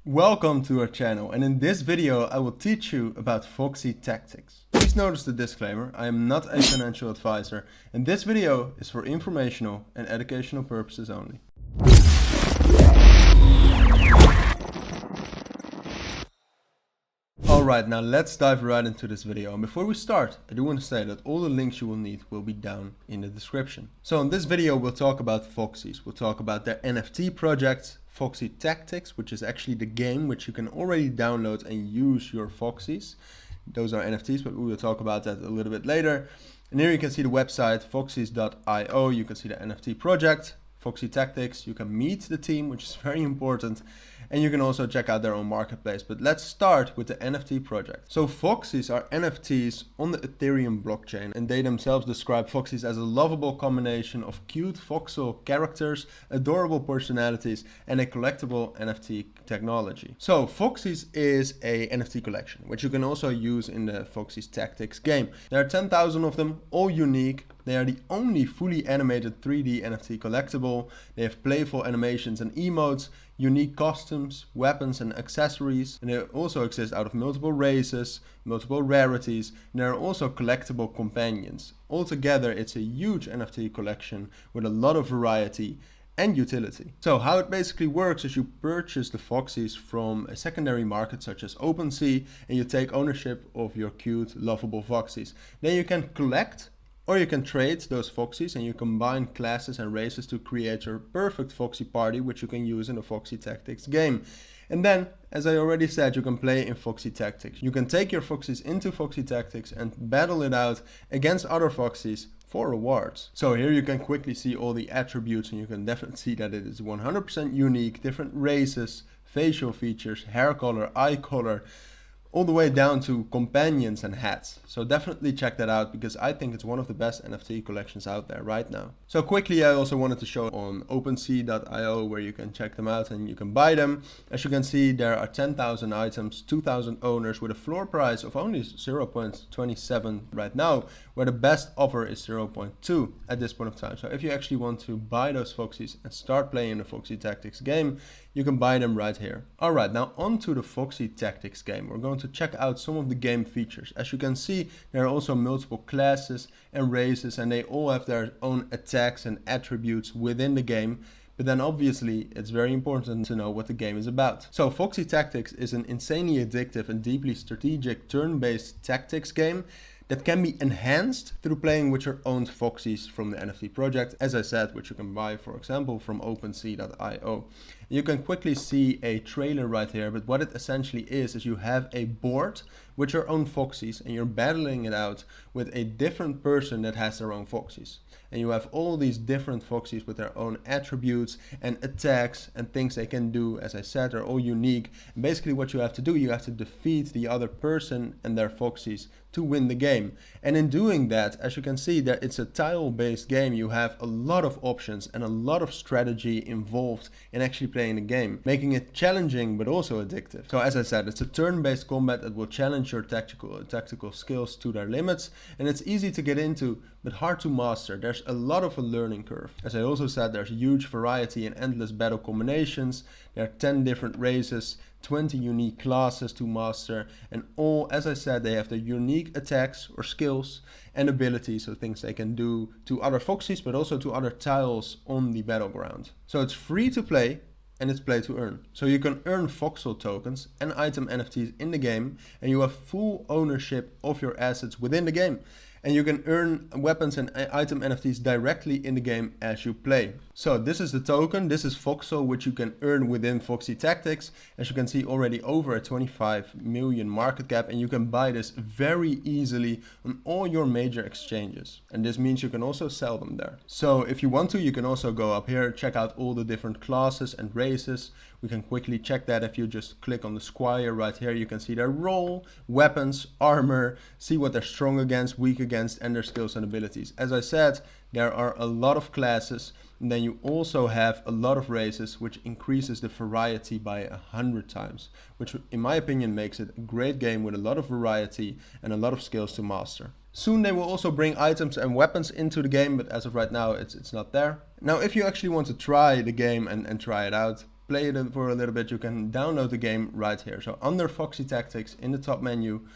Welcome to our channel, and in this video I will teach you about Voxie tactics. Please notice the disclaimer, I am not a financial advisor and this video is for informational and educational purposes only. Alright, now let's dive right into this video, and before we start I do want to say that all the links you will need will be down in the description. So in this video we'll talk about Voxies, we'll talk about their NFT projects, Voxie Tactics, which is actually the game which you can already download and use your Voxies. Those are NFTs, but we will talk about that a little bit later. And here you can see the website voxies.io, you can see the NFT project, Voxie Tactics, you can meet the team, which is very important, and you can also check out their own marketplace. But let's start with the NFT project. So Voxies are NFTs on the Ethereum blockchain, and they themselves describe Voxies as a lovable combination of cute voxel characters, adorable personalities, and a collectible NFT technology. So Voxies is a NFT collection, which you can also use in the Voxies Tactics game. There are 10,000 of them, all unique. They are the only fully animated 3D NFT collectible. They have playful animations and emotes, unique costumes, weapons and accessories, and they also exist out of multiple races, multiple rarities, and there are also collectible companions. Altogether, it's a huge NFT collection with a lot of variety and utility. So how it basically works is you purchase the Voxies from a secondary market such as OpenSea, and you take ownership of your cute, lovable Voxies. Then you can collect or you can trade those Voxies, and you combine classes and races to create your perfect Voxie party, which you can use in the Voxie Tactics game. And then, as I already said, you can play in Voxie Tactics. You can take your Voxies into Voxie Tactics and battle it out against other Voxies for rewards. So here you can quickly see all the attributes, and you can definitely see that it is 100% unique, different races, facial features, hair color, eye color, all the way down to companions and hats. So definitely check that out, because I think it's one of the best NFT collections out there right now. So quickly, I also wanted to show on OpenSea.io where you can check them out and you can buy them. As you can see, there are 10,000 items, 2,000 owners with a floor price of only 0.27 right now, where the best offer is 0.2 at this point of time. So if you actually want to buy those Voxies and start playing the Voxie Tactics game, you can buy them right here. Alright, now on to the Voxie Tactics game. We're going to check out some of the game features. As you can see, there are also multiple classes and races, and they all have their own attacks and attributes within the game. But then obviously it's very important to know what the game is about. So Voxie Tactics is an insanely addictive and deeply strategic turn-based tactics game that can be enhanced through playing with your own Voxies from the NFT project, as I said, which you can buy, for example, from OpenSea.io. You can quickly see a trailer right here, but what it essentially is you have a board with your own Voxies, and you're battling it out with a different person that has their own Voxies. And you have all these different Voxies with their own attributes and attacks and things they can do. As I said, they're all unique. And basically what you have to do, you have to defeat the other person and their Voxies to win the game. And in doing that, as you can see, that it's a tile-based game. You have a lot of options and a lot of strategy involved in actually playing the game, making it challenging but also addictive. So as I said, it's a turn-based combat that will challenge your tactical skills to their limits, and it's easy to get into but hard to master. There's a lot of a learning curve. As I also said, there's huge variety and endless battle combinations. There are 10 different races, 20 unique classes to master, and all, as I said, they have their unique attacks or skills and abilities, so things they can do to other Voxies but also to other tiles on the battleground. So it's free to play and it's play to earn. So you can earn voxel tokens and item NFTs in the game, and you have full ownership of your assets within the game. And you can earn weapons and item NFTs directly in the game as you play. So this is the token, this is voxel, which you can earn within Voxie Tactics. As you can see, already over a 25 million market cap, and you can buy this very easily on all your major exchanges. And this means you can also sell them there. So if you want to, you can also go up here, check out all the different classes and races. We can quickly check that if you just click on the square right here. You can see their role, weapons, armor, see what they're strong against, weak against, and their skills and abilities. As I said, there are a lot of classes, and then you also have a lot of races, which increases the variety by 100 times, which in my opinion makes it a great game with a lot of variety and a lot of skills to master. Soon they will also bring items and weapons into the game, but as of right now it's not there. Now if you actually want to try the game and try it out, play it for a little bit, you can download the game right here. So under Voxie Tactics in the top menu,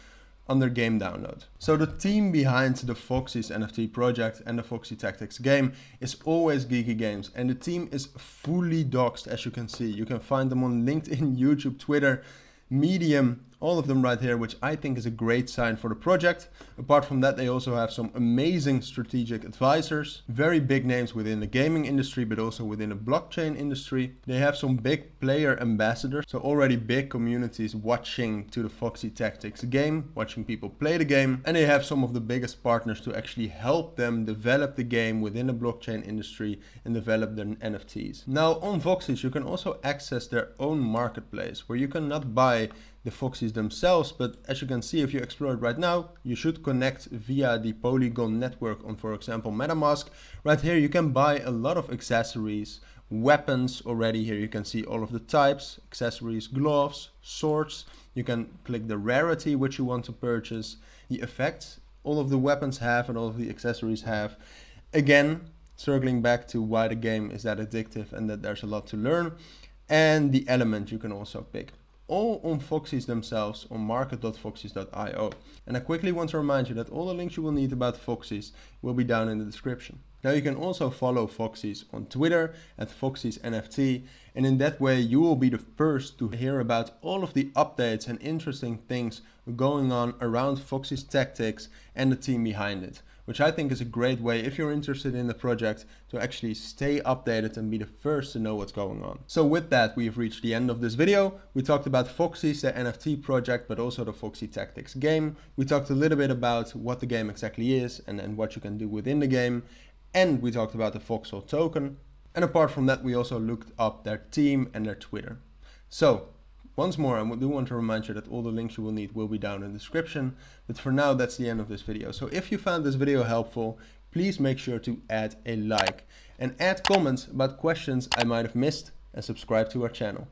under game download. So the team behind the Voxies NFT project and the Voxie Tactics game is always Geeky Games, and the team is fully doxed, as you can see. You can find them on LinkedIn, YouTube, Twitter, Medium, all of them right here, which I think is a great sign for the project. Apart from that, they also have some amazing strategic advisors, very big names within the gaming industry, but also within the blockchain industry. They have some big player ambassadors, so already big communities watching to the Voxie Tactics game, watching people play the game. And they have some of the biggest partners to actually help them develop the game within the blockchain industry and develop their NFTs. Now on Voxies, you can also access their own marketplace where you cannot buy the Voxies themselves, but as you can see, if you explore it right now, you should connect via the Polygon network on, for example, MetaMask. Right here you can buy a lot of accessories, weapons. Already here you can see all of the types, accessories, gloves, swords. You can click the rarity which you want to purchase, the effects all of the weapons have and all of the accessories have. Again, circling back to why the game is that addictive and that there's a lot to learn, and the element you can also pick. All on Voxies themselves on market.voxies.io. And I quickly want to remind you that all the links you will need about Voxies will be down in the description. Now you can also follow Voxies on Twitter at Voxies NFT, and in that way you will be the first to hear about all of the updates and interesting things going on around Voxies Tactics and the team behind it, which I think is a great way, if you're interested in the project, to actually stay updated and be the first to know what's going on. So with that, we've reached the end of this video. We talked about Voxies, the NFT project, but also the Voxie Tactics game. We talked a little bit about what the game exactly is and what you can do within the game. And we talked about the voxel token. And apart from that, we also looked up their team and their Twitter. So once more, I do want to remind you that all the links you will need will be down in the description. But for now, that's the end of this video. So if you found this video helpful, please make sure to add a like and add comments about questions I might have missed, and subscribe to our channel.